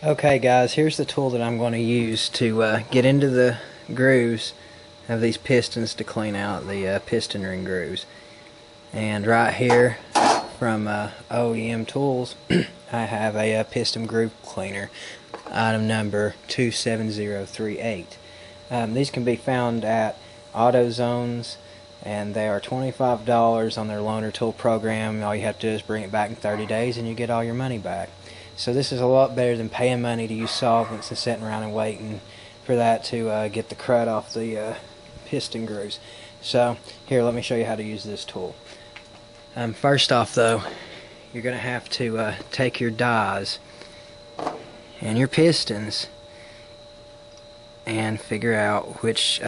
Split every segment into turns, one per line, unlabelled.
Okay guys, here's the tool that I'm going to use to get into the grooves of these pistons to clean out the piston ring grooves. And right here from OEM Tools I have a piston groove cleaner, item number 27038. These can be found at AutoZones and they are $25 on their loaner tool program. All you have to do is bring it back in 30 days and you get all your money back. So this is a lot better than paying money to use solvents and sitting around and waiting for that to get the crud off the piston grooves. So here, let me show you how to use this tool. First off though, you're going to have to take your dies and your pistons and figure out which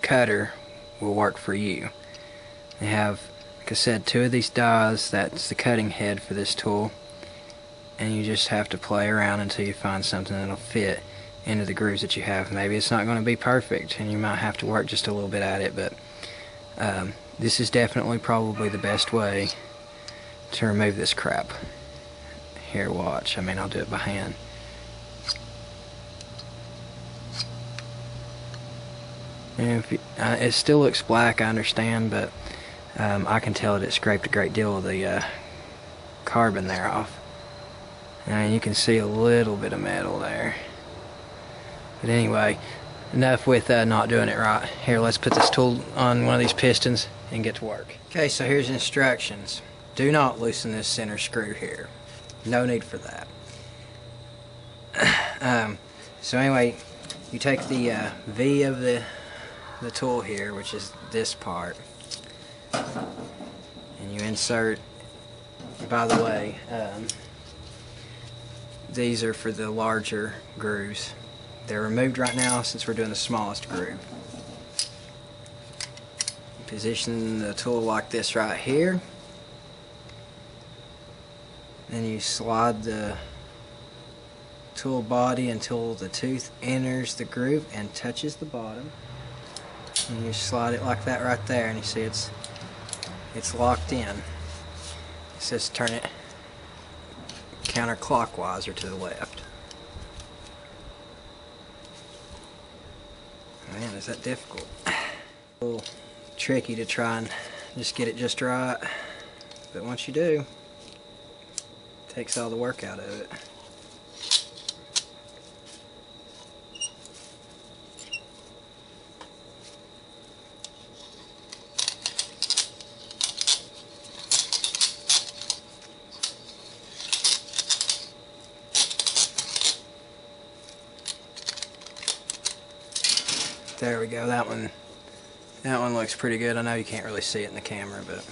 cutter will work for you. They have, like I said, two of these dies. That's the cutting head for this tool, and you just have to play around until you find something that'll fit into the grooves that you have. Maybe it's not going to be perfect and you might have to work just a little bit at it, but this is definitely probably the best way to remove this crap. Here, watch. I'll do it by hand. And it still looks black, I understand, but I can tell that it scraped a great deal of the carbon there off. And you can see a little bit of metal there. But anyway, enough with not doing it right. Here, let's put this tool on one of these pistons and get to work. Okay, so here's instructions. Do not loosen this center screw here. No need for that. So anyway, you take the V of the tool here, which is this part, and you insert, by the way, these are for the larger grooves. They're removed right now since we're doing the smallest groove. Position the tool like this right here. Then you slide the tool body until the tooth enters the groove and touches the bottom. And you slide it like that right there, and you see it's locked in. It says turn it counterclockwise or to the left. Man, is that difficult. A little tricky to try and just get it just right, but once you do, it takes all the work out of it. There we go. That one looks pretty good. I know you can't really see it in the camera, but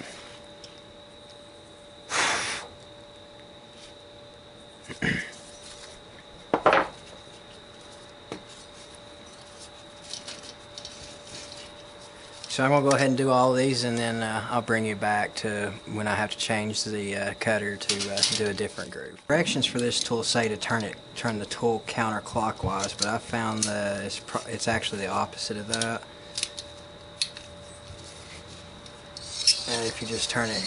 so I'm going to go ahead and do all of these, and then I'll bring you back to when I have to change the cutter to do a different groove. Directions for this tool say to turn the tool counterclockwise, but I found that it's actually the opposite of that. And if you just turn it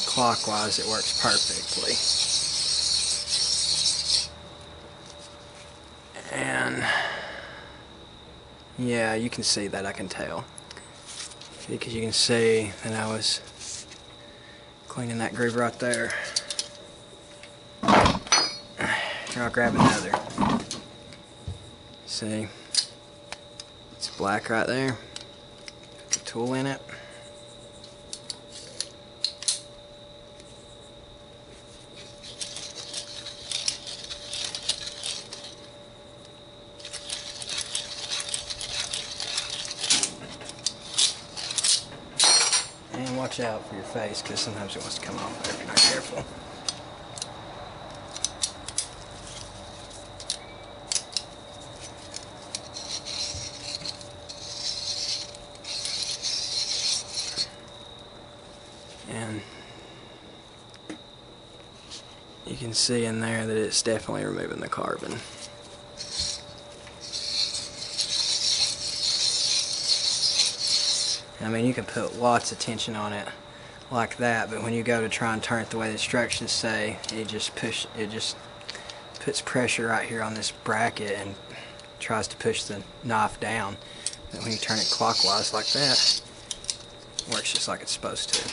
clockwise, it works perfectly. And yeah, you can see that, I can tell. Because you can see that I was cleaning that groove right there. Here, I'll grab another. See? It's black right there. Put the tool in it. And watch out for your face, because sometimes it wants to come off if you're not careful. And you can see in there that it's definitely removing the carbon. You can put lots of tension on it like that, but when you go to try and turn it the way the instructions say, it just puts pressure right here on this bracket and tries to push the knife down. And when you turn it clockwise like that, it works just like it's supposed to.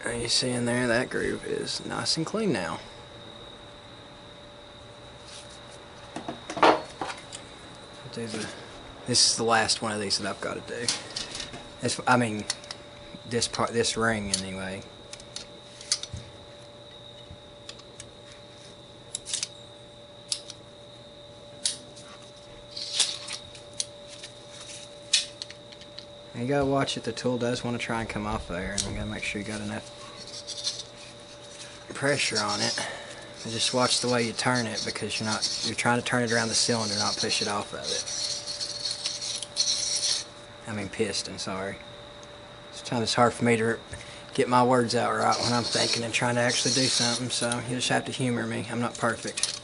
And you see in there, that groove is nice and clean now. This is the last one of these that I've got to do. I mean, this ring anyway. And you gotta watch it. The tool does want to try and come off there, and you gotta make sure you got enough pressure on it. And just watch the way you turn it, because you're trying to turn it around the cylinder, not push it off of it. I mean piston, sorry. Sometimes it's hard for me to get my words out right when I'm thinking and trying to actually do something, so you just have to humor me. I'm not perfect.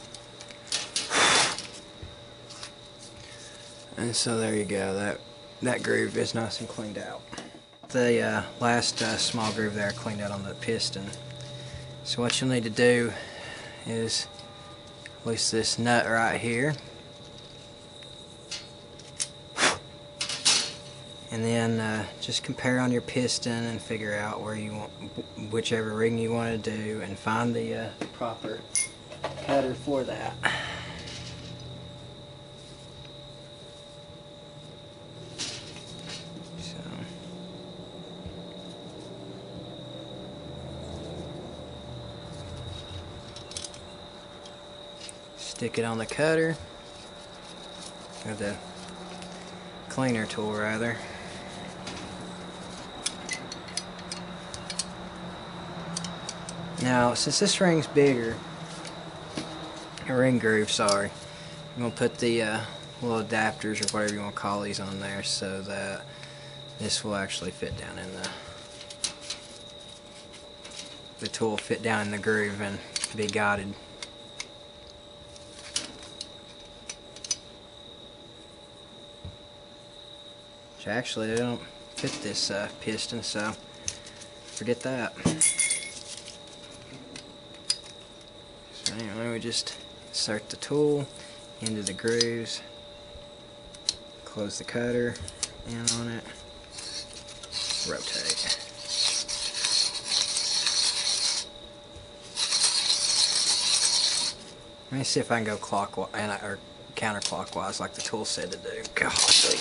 And so there you go. That groove is nice and cleaned out. The last small groove there I cleaned out on the piston. So what you'll need to do is loose this nut right here, and then just compare on your piston and figure out where you want, whichever ring you want to do, and find the proper cutter for that. Stick it on the cutter, or the cleaner tool rather. Now, since this ring's bigger, ring groove, sorry, I'm going to put the little adapters or whatever you want to call these on there, so that this will actually fit down in the tool will fit down in the groove and be guided. Actually, they don't fit this piston, so forget that. So anyway, we just insert the tool into the grooves, close the cutter in on it, rotate. Let me see if I can go clockwise or counterclockwise like the tool said to do. Golly.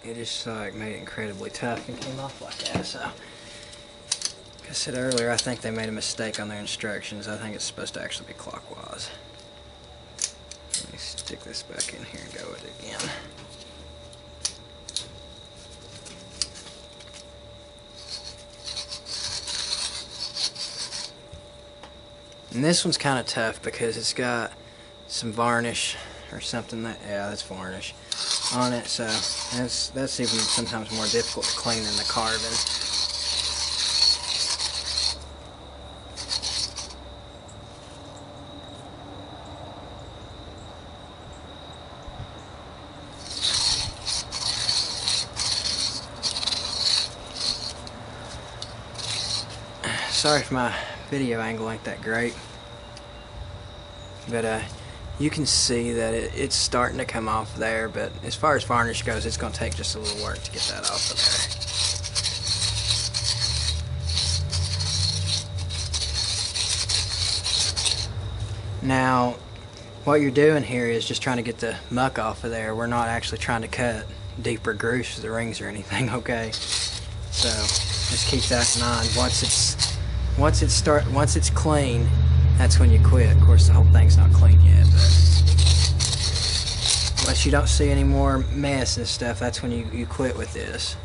It just like made it incredibly tough and came off like that. So, like I said earlier, I think they made a mistake on their instructions. I think it's supposed to actually be clockwise. Let me stick this back in here and go with it again. And this one's kind of tough because it's got some varnish or something that, yeah, that's varnish on it, so that's even sometimes more difficult to clean than the carbon. Sorry if my video angle ain't that great, but you can see that it's starting to come off there, but as far as varnish goes, it's going to take just a little work to get that off of there. Now, what you're doing here is just trying to get the muck off of there. We're not actually trying to cut deeper grooves to the rings or anything, okay? So just keep that in mind. Once it's clean, that's when you quit. Of course, the whole thing's not clean yet, but once you don't see any more mess and stuff, that's when you quit with this.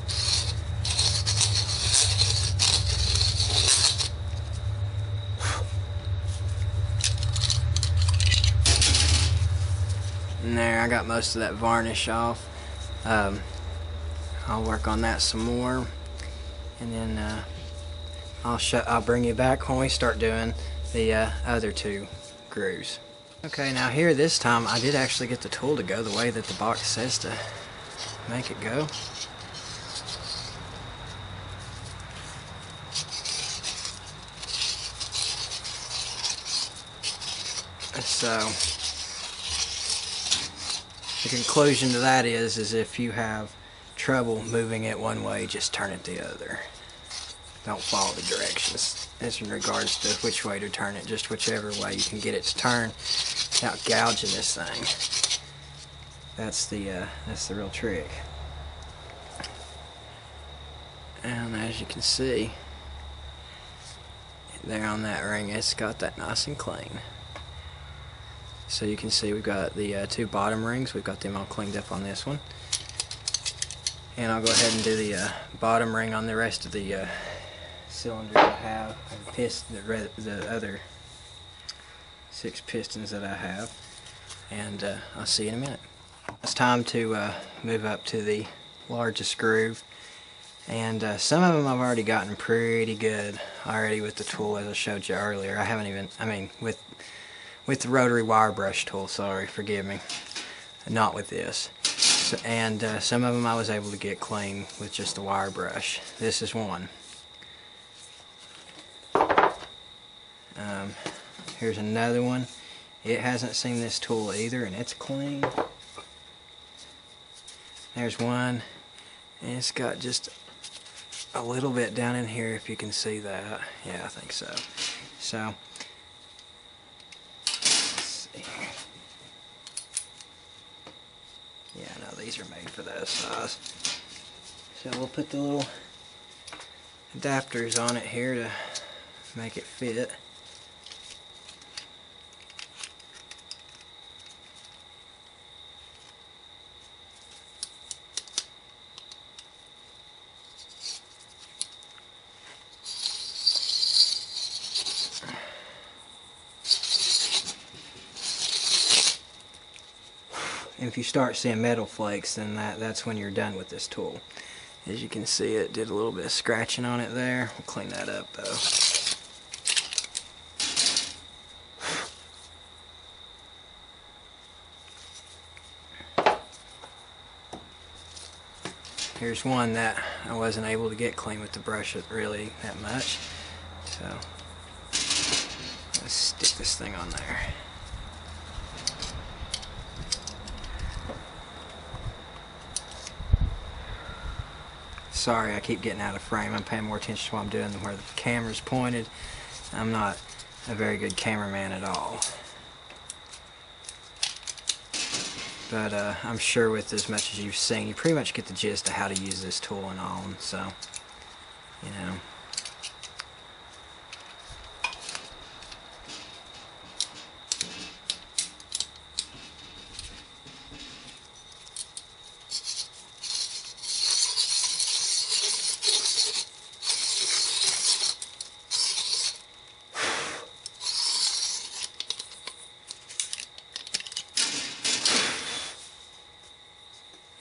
And there, I got most of that varnish off. I'll work on that some more, and then I'll bring you back when we start doing the other two grooves. Okay, now here this time I did actually get the tool to go the way that the box says to make it go. So the conclusion to that is if you have trouble moving it one way, just turn it the other. Don't follow the directions as in regards to which way to turn it, just whichever way you can get it to turn without gouging this thing. That's the real trick. And as you can see there on that ring, it's got that nice and clean. So you can see we've got the two bottom rings, we've got them all cleaned up on this one. And I'll go ahead and do the bottom ring on the rest of the cylinders I have, and the other 6 pistons that I have. And I'll see you in a minute. It's time to move up to the largest groove. And some of them I've already gotten pretty good already with the tool, as I showed you earlier. I haven't even, with the rotary wire brush tool, sorry, forgive me. Not with this. So, and some of them I was able to get clean with just the wire brush. This is one. Here's another one. It hasn't seen this tool either, and it's clean. There's one, and it's got just a little bit down in here, if you can see that. Yeah, I think so. So, let's see here. Yeah, no, these are made for that size. So we'll put the little adapters on it here to make it fit. And if you start seeing metal flakes, then that's when you're done with this tool. As you can see, it did a little bit of scratching on it there. We'll clean that up though. Here's one that I wasn't able to get clean with the brush really that much. So let's stick this thing on there. Sorry, I keep getting out of frame. I'm paying more attention to what I'm doing than where the camera's pointed. I'm not a very good cameraman at all. But I'm sure with as much as you've seen, you pretty much get the gist of how to use this tool and all. So, you know.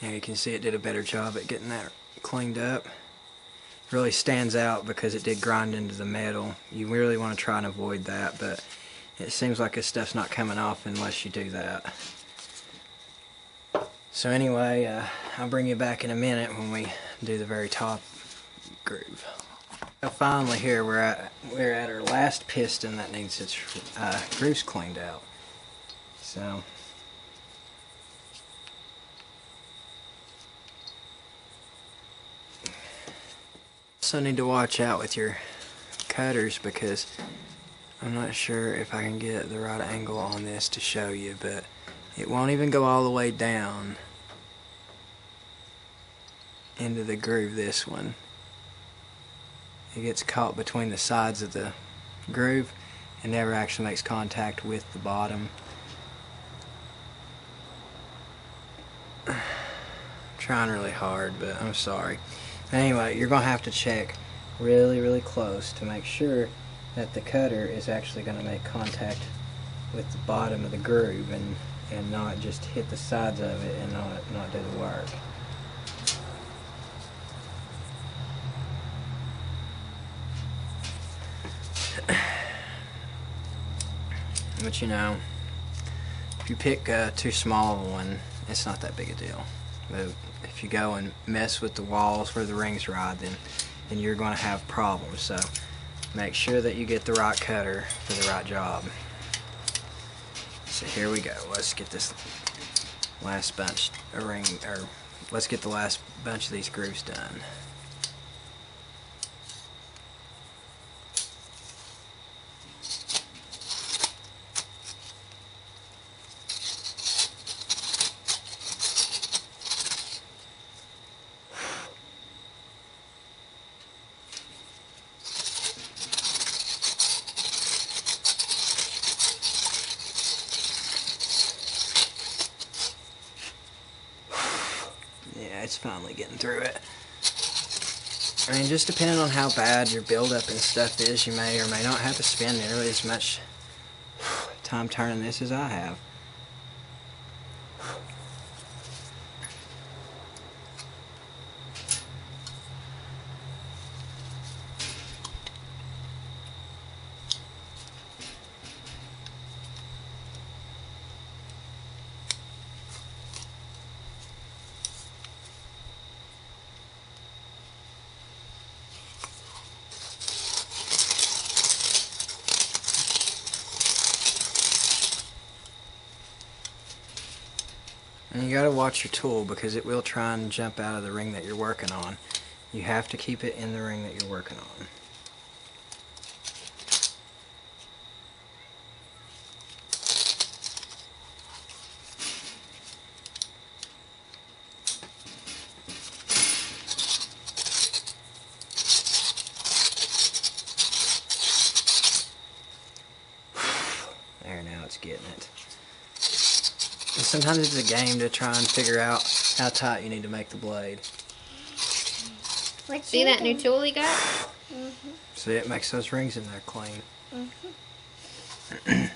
Now you can see it did a better job at getting that cleaned up. It really stands out because it did grind into the metal. You really want to try and avoid that, but it seems like this stuff's not coming off unless you do that. So anyway, I'll bring you back in a minute when we do the very top groove. So finally here we're at our last piston that needs its grooves cleaned out. So also need to watch out with your cutters because I'm not sure if I can get the right angle on this to show you, but it won't even go all the way down into the groove, this one. It gets caught between the sides of the groove and never actually makes contact with the bottom. I'm trying really hard, but I'm sorry. Anyway, you're going to have to check really close to make sure that the cutter is actually going to make contact with the bottom of the groove and not just hit the sides of it and not do the work. But you know, if you pick too small of one, it's not that big a deal. But if you go and mess with the walls where the rings ride, then you're going to have problems. So make sure that you get the right cutter for the right job. So here we go. Let's get this last bunch of let's get the last bunch of these grooves done. Yeah, it's finally getting through it. I mean, just depending on how bad your buildup and stuff is, you may or may not have to spend nearly as much time turning this as I have. And you gotta watch your tool because it will try and jump out of the ring that you're working on. You have to keep it in the ring that you're working on. There, now it's getting it. And sometimes it's a game to try and figure out how tight you need to make the blade.
See that new tool you got?
Mm-hmm. See, it makes those rings in there clean.
Mm-hmm.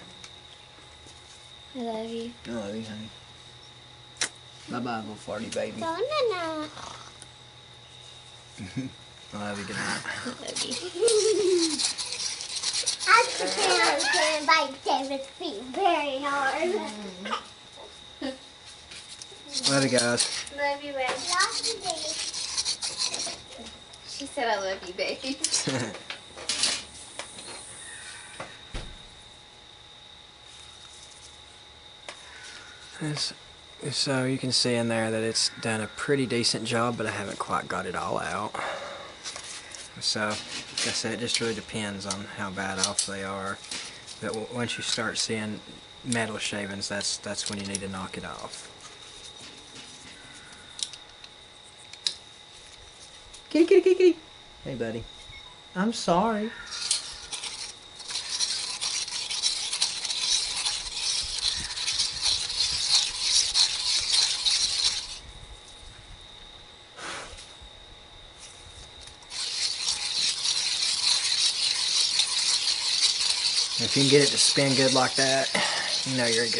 I love you.
I love you, honey. Bye-bye, little farty baby.
No.
I love you, good night.
I love you.
I can't bite David's feet very hard.
Love you, guys.
Love you, babe.
Love you, baby.
She said I love you, babe.
So you can see in there that it's done a pretty decent job, but I haven't quite got it all out. So, like I said, it just really depends on how bad off they are. But once you start seeing metal shavings, that's when you need to knock it off. Kitty, kitty, kitty, kitty. Hey, buddy. I'm sorry. If you can get it to spin good like that, you know you're in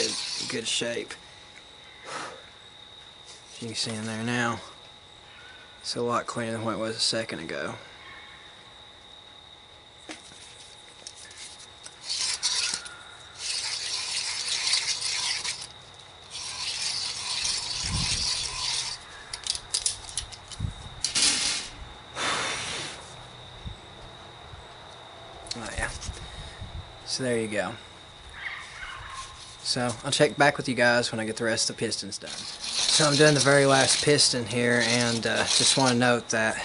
good shape. As you can see in there now, it's a lot cleaner than what it was a second ago. Oh yeah. So there you go. So I'll check back with you guys when I get the rest of the pistons done. So I'm doing the very last piston here, and just want to note that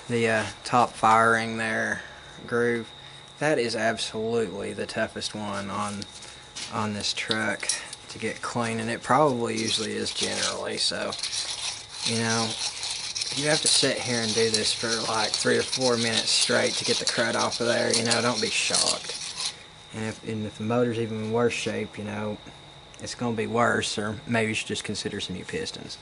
the top fire ring there groove, that is absolutely the toughest one on this truck to get clean, and it probably usually is generally. So, you know, you have to sit here and do this for like 3 or 4 minutes straight to get the crud off of there. You know, don't be shocked. And if the motor's even in worse shape, you know, it's going to be worse, or maybe you should just consider some new pistons.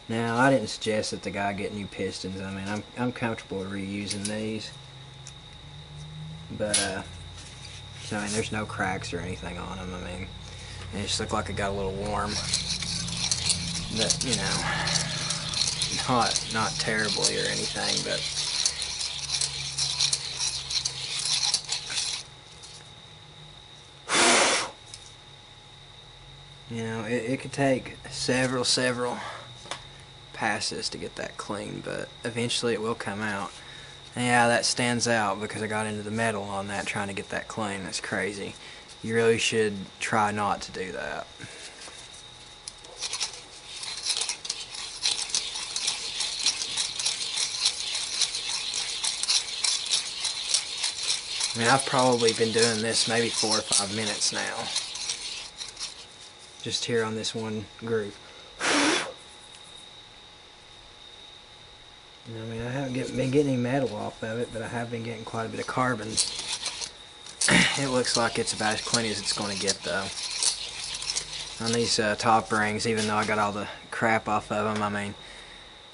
Now, I didn't suggest that the guy get new pistons. I mean, I'm comfortable reusing these. But, so, I mean, there's no cracks or anything on them. I mean, they just look like it got a little warm. But, you know, not terribly or anything, but... You know, it could take several passes to get that clean, but eventually it will come out. Yeah, that stands out because I got into the metal on that trying to get that clean. That's crazy. You really should try not to do that. I mean, I've probably been doing this maybe 4 or 5 minutes now. Just here on this one groove. I mean, I haven't been getting any metal off of it, but I have been getting quite a bit of carbon. It looks like it's about as clean as it's going to get, though. On these top rings, even though I got all the crap off of them, I mean,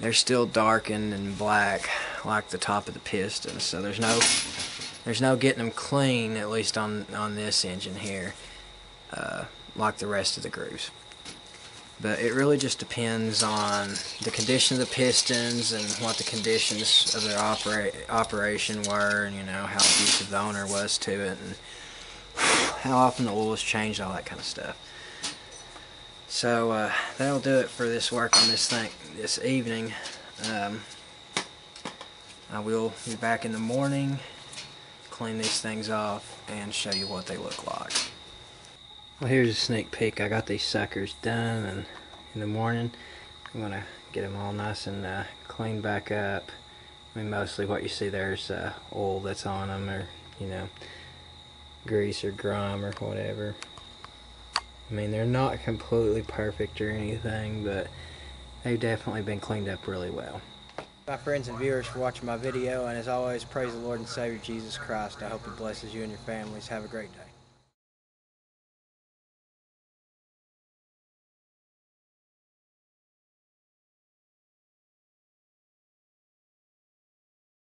they're still darkened and black like the top of the piston. So there's no getting them clean, at least on this engine here, like the rest of the grooves. But it really just depends on the condition of the pistons and what the conditions of their operation were, and, you know, how abusive the owner was to it, and how often the oil was changed, all that kind of stuff. So that'll do it for this work on this thing this evening. I will be back in the morning, clean these things off, and show you what they look like. Well, here's a sneak peek. I got these suckers done, and in the morning I'm going to get them all nice and cleaned back up. I mean, mostly what you see there is oil that's on them, or, you know, grease or grime or whatever. I mean, they're not completely perfect or anything, but they've definitely been cleaned up really well. My friends and viewers, for watching my video, and as always, praise the Lord and Savior Jesus Christ. I hope He blesses you and your families. Have a great day.